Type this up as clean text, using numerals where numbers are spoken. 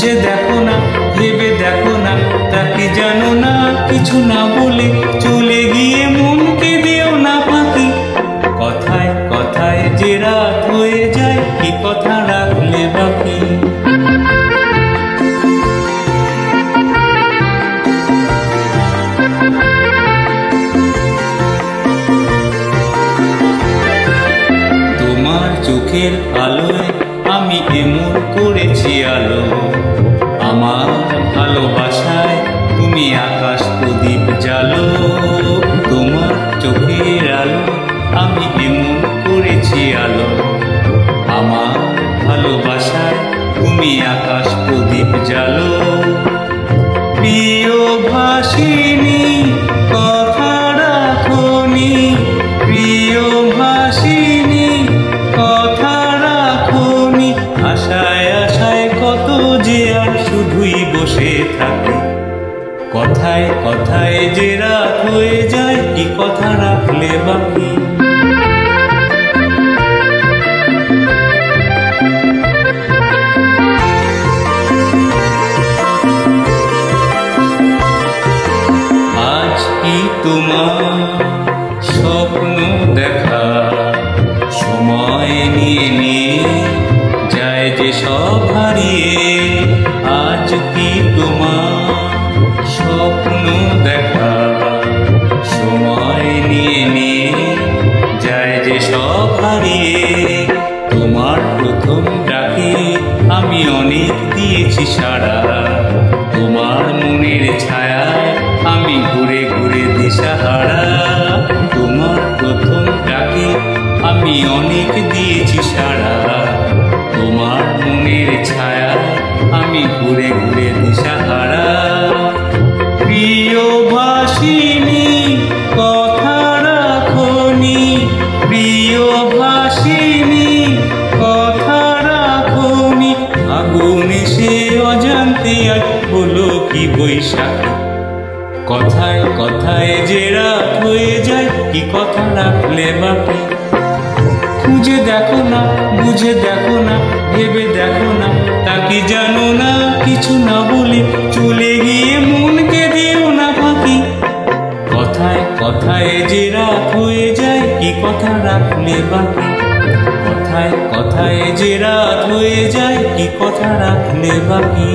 খুঁজে দেখো না, ভেবে দেখো না, তা কি জানো না? কিছু না বলে চলে গিয়ে মনকে দিও না ফাঁকি। কথায় কথায় যে রাত হয়ে যায়, কি কথা রাখলে বাকি? তোমার চোখের আলোয় আমি এমন করেছি আলো, আমার ভালোবাসায় তুমি আকাশ প্রদীপ জ্বালো। তোমার চোখের আলো আমি এমন করেছি আলো, আমার ভালোবাসায় তুমি আকাশ প্রদীপ জ্বালো। প্রিয় ভাসিনী কথা রাখোনি, প্রিয় ভাসিনী কথা রাখোনি। আশায় আশায় কত যে আর শুধুই বসে থাকে। কথায় কথায় যে রাত হয়ে যায়, কি কথা রাখলে বাকি? আজ কি তোমার স্বপ্ন দেখা সময় নিয়ে নিয়ে যায় যে সব হারিয়ে? আজ কি তোমার স্বপ্ন দেখা সময় নিয়ে নিয়ে যায় যে সব হারিয়ে? তোমার প্রথম ডাকে আমি অনেক দিয়েছি সাড়া, তোমার মনের ছায়ায় আমি ঘুরে ঘুরে দিশাহারা। তোমার প্রথম ডাকে আমি অনেক দিয়েছি সাড়া, তোমার মনের ছায়ায় আমি ঘুরে ঘুরে দিশাহারা। প্রিয় ভাসিনী কথা রাখোনি, প্রিয় ভাসিনী কথা রাখোনি। আগুন এসে অজান্তে আজ হলো কি বৈশাখী। কথায় কথায় যে রাত হয়ে যায়, কি কথা রাখলে বাকি? খুঁজে দেখো না, বুঝে দেখো না, ভেবে দেখো না, তা কি জানো না? কিছু না বলে চলে গিয়ে মনকে দিও না ফাঁকি। কথায় কথায় যে রাত হয়ে যায়, কি কথা রাখলে বাকি? কথায় কথায় যে রাত হয়ে যায়, কি কথা রাখলে বাকি?